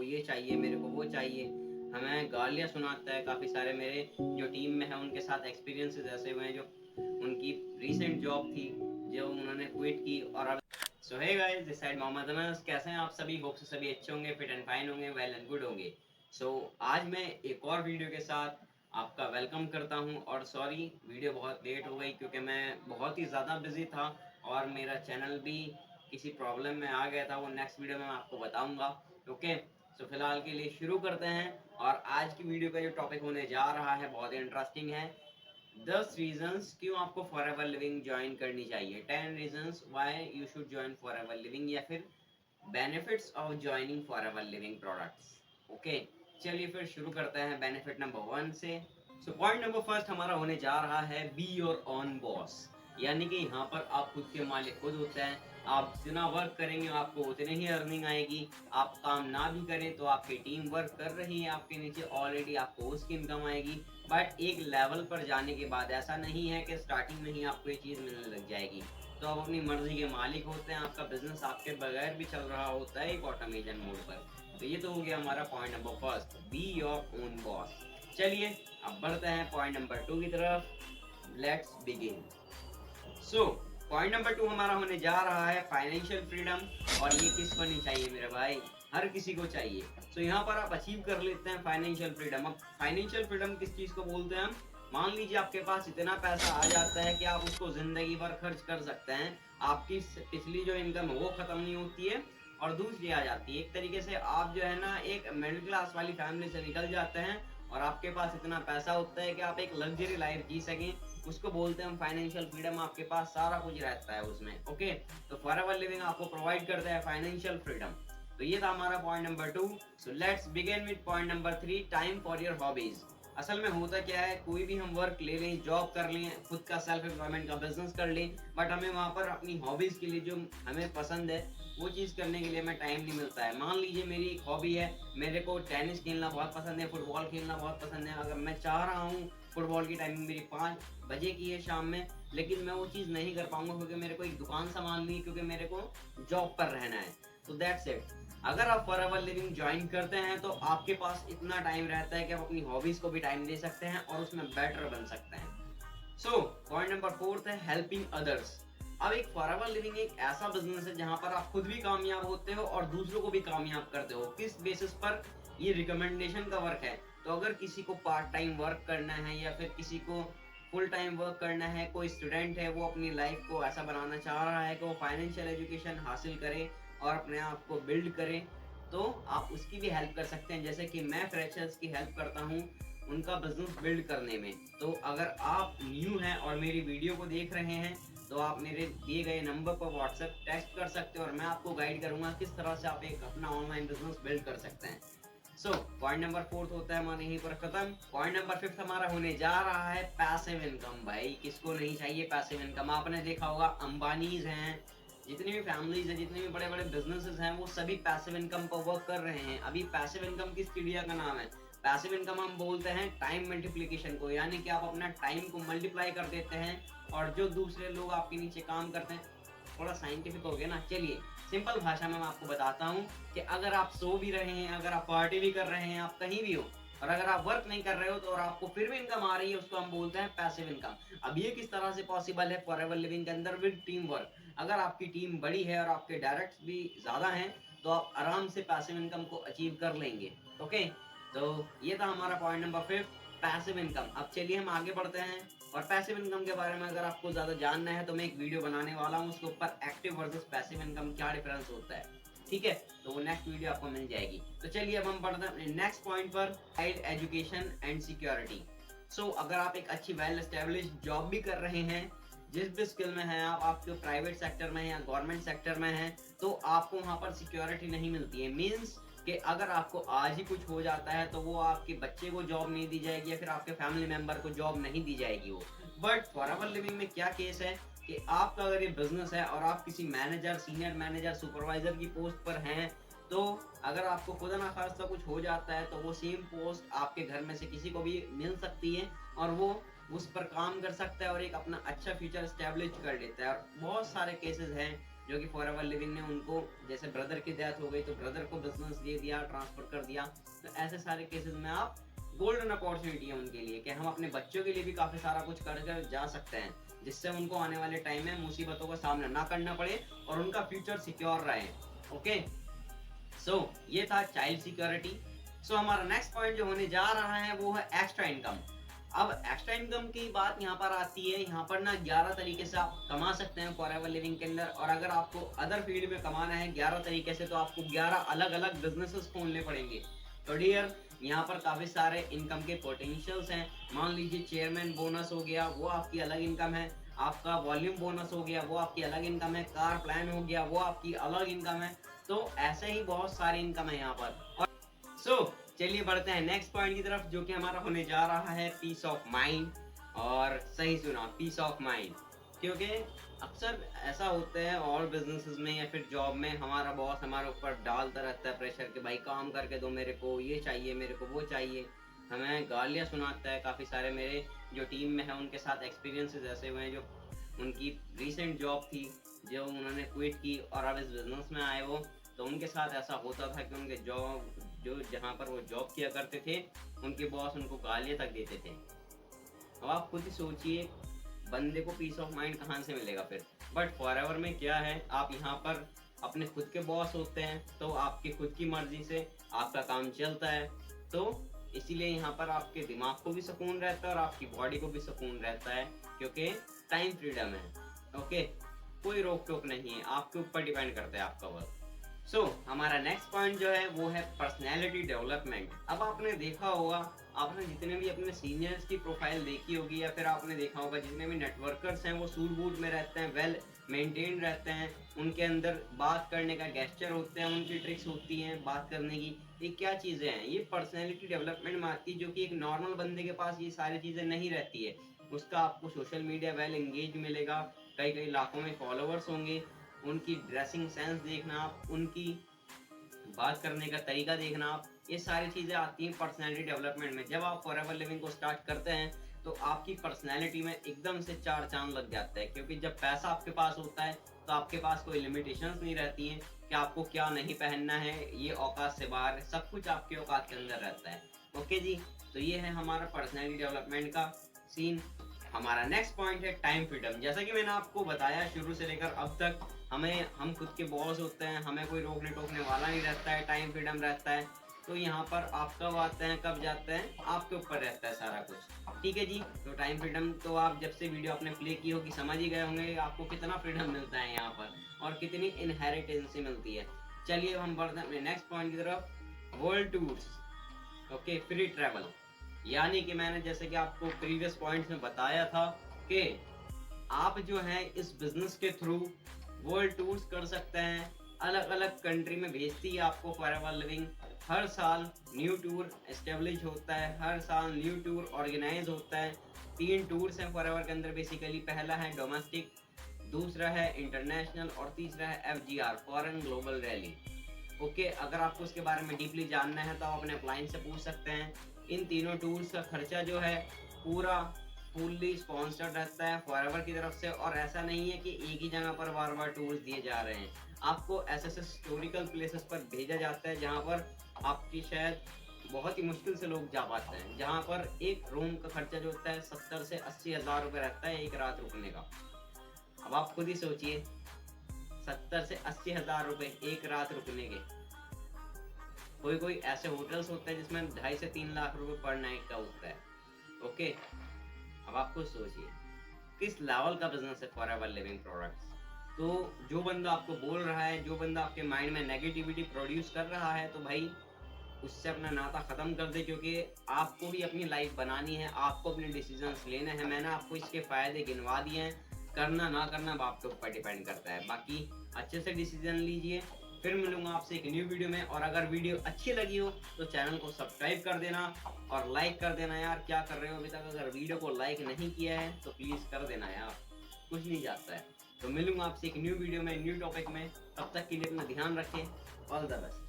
ये चाहिए, मेरे को वो चाहिए। हमें गालियाँ सुनाता है। काफ़ी सारे मेरे जो टीम में है उनके साथ एक्सपीरियंसेस ऐसे हुए हैं जो उनकी रीसेंट जॉब थी जो उन्होंने क्विट की और अब so hey guys, this side Mohammad Anas. कैसे हैं आप सभी? होप से सभी अच्छे होंगे, फिट एंड फाइन होंगे, वेल एंड गुड होंगे। सो आज मैं एक और वीडियो के साथ आपका वेलकम करता हूं और सॉरी वीडियो बहुत लेट हो गई क्योंकि मैं बहुत ही ज़्यादा बिजी था और मेरा चैनल भी किसी प्रॉब्लम में आ गया था। वो नेक्स्ट वीडियो में मैं आपको बताऊंगा। ओके, सो फिलहाल के लिए शुरू करते हैं। और आज की वीडियो का जो टॉपिक होने जा रहा है बहुत ही इंटरेस्टिंग है। 10 रीजंस क्यों आपको फॉरएवर लिविंग ज्वाइन करनी चाहिए। 10 reasons why you should join forever living, या फिर benefits of joining forever living products. Okay, चलिए फिर शुरू करते हैं बेनिफिट नंबर 1 से। सो पॉइंट नंबर फर्स्ट हमारा होने जा रहा है बी योर ओन बॉस। यानी कि यहाँ पर आप खुद के मालिक खुद होते हैं। आप जितना वर्क करेंगे आपको उतनी ही अर्निंग आएगी। आप काम ना भी करें तो आपकी टीम वर्क कर रही है आपके नीचे ऑलरेडी, आपको उसकी इनकम आएगी। बट एक लेवल पर जाने के बाद ऐसा नहीं है कि स्टार्टिंग में ही आपको ये चीज़ मिलने लग जाएगी। तो आप अपनी मर्जी के मालिक होते हैं। आपका बिजनेस आपके बगैर भी चल रहा होता है एक ऑटोमेशन मोड पर। तो ये तो हो गया हमारा point number first, be your own boss. चलिए अब बढ़ते हैं पॉइंट नंबर 2 की तरफ। Let's begin. So point number 2 हमारा होने जा रहा है फाइनेंशियल फ्रीडम। और ये किसको नहीं चाहिए मेरे भाई? हर किसी को चाहिए। सो यहाँ पर आप अचीव कर लेते हैं फाइनेंशियल फ्रीडम। अब फाइनेंशियल फ्रीडम किस चीज को बोलते हैं हम? मान लीजिए आपके पास इतना पैसा आ जाता है कि आप उसको जिंदगी भर खर्च कर सकते हैं। आपकी पिछली जो इनकम है वो खत्म नहीं होती है और दूसरी आ जाती है। एक तरीके से आप जो है ना एक मिडिल क्लास वाली फैमिली से निकल जाते हैं और आपके पास इतना पैसा होता है कि आप एक लग्जरी लाइफ जी सकें। उसको बोलते हैं हम फाइनेंशियल फ्रीडम। आपके पास सारा कुछ रहता है उसमें। ओके, तो फॉरएवर लिविंग आपको प्रोवाइड करता है फाइनेंशियल फ्रीडम। तो ये था हमारा point number 2। So let's begin with point number 3, time for your hobbies. असल में होता क्या है, कोई भी हम वर्क ले लें, जॉब कर लें, खुद का सेल्फ एम्प्लॉयमेंट का बिजनेस कर लें, बट हमें वहाँ पर अपनी हॉबीज के लिए जो हमें पसंद है वो चीज़ करने के लिए हमें टाइम नहीं मिलता है। मान लीजिए मेरी एक हॉबी है, मेरे को टेनिस खेलना बहुत पसंद है, फुटबॉल खेलना बहुत पसंद है। अगर मैं चाह रहा हूँ, फुटबॉल की टाइमिंग मेरी 5 बजे की है शाम में, लेकिन मैं वो चीज़ नहीं कर पाऊंगा क्योंकि मेरे को एक दुकान संभालनी है, क्योंकि मेरे को जॉब पर रहना है। तो दैट्स इट। अगर आप फॉरएवर लिविंग ज्वाइन करते हैं तो आपके पास इतना टाइम रहता है कि आप अपनी हॉबीज को भी टाइम दे सकते हैं और उसमें बेटर बन सकते हैं। सो पॉइंट नंबर 4 है हेल्पिंग अदर्स। अब एक फॉरएवर लिविंग एक ऐसा बिजनेस है जहां पर आप खुद भी कामयाब होते हो और दूसरों को भी कामयाब करते हो। किस बेसिस पर? ये रिकमेंडेशन का वर्क है। तो अगर किसी को पार्ट टाइम वर्क करना है या फिर किसी को फुल टाइम वर्क करना है, कोई स्टूडेंट है वो अपनी लाइफ को ऐसा बनाना चाह रहा है कि वो फाइनेंशियल एजुकेशन हासिल करे और अपने आप को बिल्ड करे, तो आप उसकी भी हेल्प कर सकते हैं। जैसे कि मैं फ्रेशर्स की हेल्प करता हूँ उनका बिजनेस बिल्ड करने में। तो अगर आप न्यू हैं और मेरी वीडियो को देख रहे हैं तो आप मेरे दिए गए नंबर पर व्हाट्सएप टेक्स्ट कर सकते हो और मैं आपको गाइड करूंगा किस तरह से आप एक अपना ऑनलाइन बिजनेस बिल्ड कर सकते हैं। सो पॉइंट नंबर 4 होता है हमारे यहीं पर खत्म। पॉइंट नंबर 5 हमारा होने जा रहा है पैसिव इनकम। भाई किसको नहीं चाहिए पैसिव इनकम? आपने देखा होगा अंबानीज हैं, जितनी भी फैमिलीज हैं, जितने भी बड़े बड़े बिजनेसेस हैं, वो सभी पैसिव इनकम पर वर्क कर रहे हैं। अभी पैसिव इनकम किस चिड़िया का नाम है? पैसिव इनकम हम बोलते हैं टाइम मल्टीप्लिकेशन को, यानी कि आप अपना टाइम को मल्टीप्लाई कर देते हैं और जो दूसरे लोग आपके नीचे काम करते हैं, थोड़ा साइंटिफिक हो गया ना। चलिए सिंपल भाषा में मैं आपको बताता हूँ कि अगर आप सो भी रहे हैं, अगर आप पार्टी भी कर रहे हैं, आप कहीं भी हो और अगर आप वर्क नहीं कर रहे हो तो और आपको फिर भी इनकम आ रही है, उसको हम बोलते हैं पैसिव इनकम। अब ये किस तरह से पॉसिबल है? फॉरएवर लिविंग के अंदर विद टीम वर्क। अगर आपकी टीम बड़ी है और आपके डायरेक्ट भी ज्यादा हैं तो आप आराम से पैसिव इनकम को अचीव कर लेंगे। ओके, तो ये था हमारा पॉइंट नंबर 5, पैसिव इनकम। अब चलिए हम आगे बढ़ते हैं और पैसिव इनकम के बारे में अगर आपको ज्यादा जानना है तो मैं एक वीडियो बनाने वाला हूँ उसके ऊपर, एक्टिव वर्सेस पैसिव इनकम क्या डिफरेंस होता है। ठीक है, तो वो नेक्स्ट वीडियो आपको मिल जाएगी। तो चलिए अब हम बढ़ते हैं नेक्स्ट पॉइंट पर, चाइल्ड एजुकेशन एंड सिक्योरिटी। सो अगर आप एक अच्छी वेल एस्टेब्लिश्ड जॉब भी कर रहे हैं, जिस भी स्किल में है आपके प्राइवेट सेक्टर में या गवर्नमेंट सेक्टर में है, तो आपको वहां पर सिक्योरिटी नहीं मिलती है। मीन्स कि अगर आपको आज ही कुछ हो जाता है तो वो आपके बच्चे को जॉब नहीं दी जाएगी या फिर आपके फैमिली मेंबर को जॉब नहीं दी जाएगी वो। बट फॉरएवर लिविंग में क्या केस है कि आपका अगर ये बिजनेस है और आप किसी मैनेजर, सीनियर मैनेजर, सुपरवाइजर की पोस्ट पर हैं, तो अगर आपको खुदा ना खास्ता कुछ हो जाता है तो वो सेम पोस्ट आपके घर में से किसी को भी मिल सकती है और वो उस पर काम कर सकता है और एक अपना अच्छा फ्यूचर स्टैब्लिश कर लेता है। और बहुत सारे केसेस हैं जो कि फॉरएवर लिविंग ने उनको, जैसे ब्रदर की डेथ हो गई तो ब्रदर को बिजनेस दे दिया, ट्रांसफर कर दिया। तो ऐसे सारे केसेस में आप गोल्डन अपॉर्चुनिटी है उनके लिए कि हम अपने बच्चों के लिए भी काफी सारा कुछ कर जा सकते हैं, जिससे उनको आने वाले टाइम में मुसीबतों का सामना ना करना पड़े और उनका फ्यूचर सिक्योर रहे। ओके, सो ये था चाइल्ड सिक्योरिटी। सो हमारा नेक्स्ट पॉइंट जो होने जा रहा है वो है एक्स्ट्रा इनकम। अब एक्स्ट्रा इनकम की बात यहाँ पर आती है। यहाँ पर ना 11 तरीके से आप कमा सकते हैं फॉरएवर लिविंग के अंदर, और अगर आपको अदर फील्ड में कमाना है 11 तरीके से, तो आपको 11 अलग अलग बिजनेसेस खोलने पड़ेंगे। तो डियर, यहाँ पर काफी सारे इनकम के पोटेंशियल्स हैं। मान लीजिए चेयरमैन बोनस हो गया, वो आपकी अलग इनकम है। आपका वॉल्यूम बोनस हो गया, वो आपकी अलग इनकम है। कार प्लान हो गया, वो आपकी अलग इनकम है। तो ऐसे ही बहुत सारी इनकम है यहाँ पर। और चलिए बढ़ते हैं नेक्स्ट पॉइंट की तरफ, जो कि हमारा होने जा रहा है पीस ऑफ माइंड। और सही सुना, पीस ऑफ माइंड, क्योंकि अक्सर ऐसा होता है और बिजनेसेस में या फिर जॉब में, हमारा बॉस हमारे ऊपर डालता रहता है प्रेशर कि भाई काम करके दो, मेरे को ये चाहिए, मेरे को वो चाहिए। हमें गालियाँ सुनाता है। काफ़ी सारे मेरे जो टीम में है उनके साथ एक्सपीरियंसेस ऐसे हुए हैं, जो उनकी रिसेंट जॉब थी, जो उन्होंने क्विट की और अब इस बिजनेस में आए वो, तो उनके साथ ऐसा होता था कि उनके जॉब जो जहाँ पर वो जॉब किया करते थे, उनके बॉस उनको गालियाँ तक देते थे। अब आप खुद ही सोचिए, बंदे को पीस ऑफ माइंड कहाँ से मिलेगा फिर। बट फॉरएवर में क्या है, आप यहाँ पर अपने खुद के बॉस होते हैं, तो आपकी खुद की मर्जी से आपका काम चलता है। तो इसीलिए यहाँ पर आपके दिमाग को भी सुकून रहता है और आपकी बॉडी को भी सुकून रहता है, क्योंकि टाइम फ्रीडम है। ओके, कोई रोक टोक नहीं है, आपके ऊपर डिपेंड करता है आपका वर्क। हमारा नेक्स्ट पॉइंट जो है वो है पर्सनैलिटी डेवलपमेंट। अब आपने देखा होगा, आपने जितने भी अपने सीनियर्स की प्रोफाइल देखी होगी, या फिर आपने देखा होगा जितने भी नेटवर्कर्स हैं वो सूट बूट में रहते हैं, वेल मेंटेन रहते हैं। उनके अंदर बात करने का गेस्चर होते हैं, उनकी ट्रिक्स होती हैं बात करने की। ये क्या चीज़ें हैं, ये पर्सनैलिटी डेवलपमेंट में आती है, जो कि एक नॉर्मल बंदे के पास ये सारी चीज़ें नहीं रहती है। उसका आपको सोशल मीडिया वेल एंगेज मिलेगा, कई कई लाखों में फॉलोअर्स होंगे। उनकी ड्रेसिंग सेंस देखना आप, उनकी बात करने का तरीका देखना आप, ये सारी चीज़ें आती हैं पर्सनैलिटी डेवलपमेंट में। जब आप फॉरएवर लिविंग को स्टार्ट करते हैं तो आपकी पर्सनैलिटी में एकदम से 4 चांद लग जाता है, क्योंकि जब पैसा आपके पास होता है तो आपके पास कोई लिमिटेशंस नहीं रहती हैं कि आपको क्या नहीं पहनना है, ये औकात से बाहर, सब कुछ आपके औकात के अंदर रहता है। ओके जी, तो ये है हमारा पर्सनैलिटी डेवलपमेंट का सीन। हमारा नेक्स्ट पॉइंट है टाइम फ्रीडम। जैसा कि मैंने आपको बताया शुरू से लेकर अब तक, हम खुद के बॉस होते हैं, हमें कोई रोकने टोकने वाला नहीं रहता है, टाइम फ्रीडम रहता है। तो यहाँ पर आप कब आते हैं कब जाते हैं आपके ऊपर रहता है सारा कुछ। ठीक है जी, तो टाइम फ्रीडम तो आप जब से वीडियो आपने प्ले की होगी समझ ही गए होंगे आपको कितना फ्रीडम मिलता है यहाँ पर और कितनी इनहेरिटेंसी मिलती है। चलिए अब हम बढ़ते हैं अपने नेक्स्ट पॉइंट की तरफ, world tours. Okay, free travel, यानी कि मैंने जैसे कि आपको प्रीवियस पॉइंट्स में बताया था कि आप जो है इस बिजनेस के थ्रू वर्ल्ड टूर्स कर सकते हैं। अलग अलग कंट्री में भेजती है आपको फॉरएवर लिविंग। हर साल न्यू टूर एस्टेब्लिश होता है, हर साल न्यू टूर ऑर्गेनाइज होता है। 3 टूर्स हैं फॉरएवर के अंदर बेसिकली। पहला है डोमेस्टिक, दूसरा है इंटरनेशनल और तीसरा है FGR, foreign global rally. Okay, अगर आपको उसके बारे में डीपली जानना है तो आप अपने क्लाइंट से पूछ सकते हैं। इन तीनों टूर्स का खर्चा जो है पूरा फुल्ली स्पॉन्सर्ड रहता है फॉरएवर की तरफ से, और ऐसा नहीं है कि एक ही जगह पर बार बार टूर्स दिए जा रहे हैं। आपको ऐसे हिस्टोरिकल प्लेसेस पर भेजा जाता है जहाँ पर आपकी शायद बहुत ही मुश्किल से लोग जा पाते हैं, जहाँ पर एक रूम का खर्चा जो होता है 70 से 80 हज़ार रुपये रहता है एक रात रुकने का। अब आप खुद ही सोचिए, 70 से 80 हज़ार रुपये एक रात रुकने के। कोई कोई ऐसे होटल्स होते हैं जिसमें 2.5 से 3 लाख रुपए पर नाइट का होता है। ओके, अब आप खुद सोचिए किस लेवल का बिजनेस है फॉरएवर लिविंग प्रोडक्ट्स। तो जो बंदा आपको बोल रहा है, जो बंदा आपके माइंड में नेगेटिविटी प्रोड्यूस कर रहा है, तो भाई उससे अपना नाता ख़त्म कर दे, क्योंकि आपको ही अपनी लाइफ बनानी है, आपको अपने डिसीजंस लेने हैं। मैंने आपको इसके फ़ायदे गिनवा दिए हैं, करना ना करना आपके ऊपर डिपेंड करता है। बाकी अच्छे से डिसीजन लीजिए। फिर मिलूंगा आपसे एक न्यू वीडियो में, और अगर वीडियो अच्छी लगी हो तो चैनल को सब्सक्राइब कर देना और लाइक कर देना। यार क्या कर रहे हो अभी तक, अगर वीडियो को लाइक नहीं किया है तो प्लीज़ कर देना यार, कुछ नहीं जाता है। तो मिलूंगा आपसे एक न्यू वीडियो में न्यू टॉपिक में, तब तक के लिए अपना ध्यान रखें। All the best.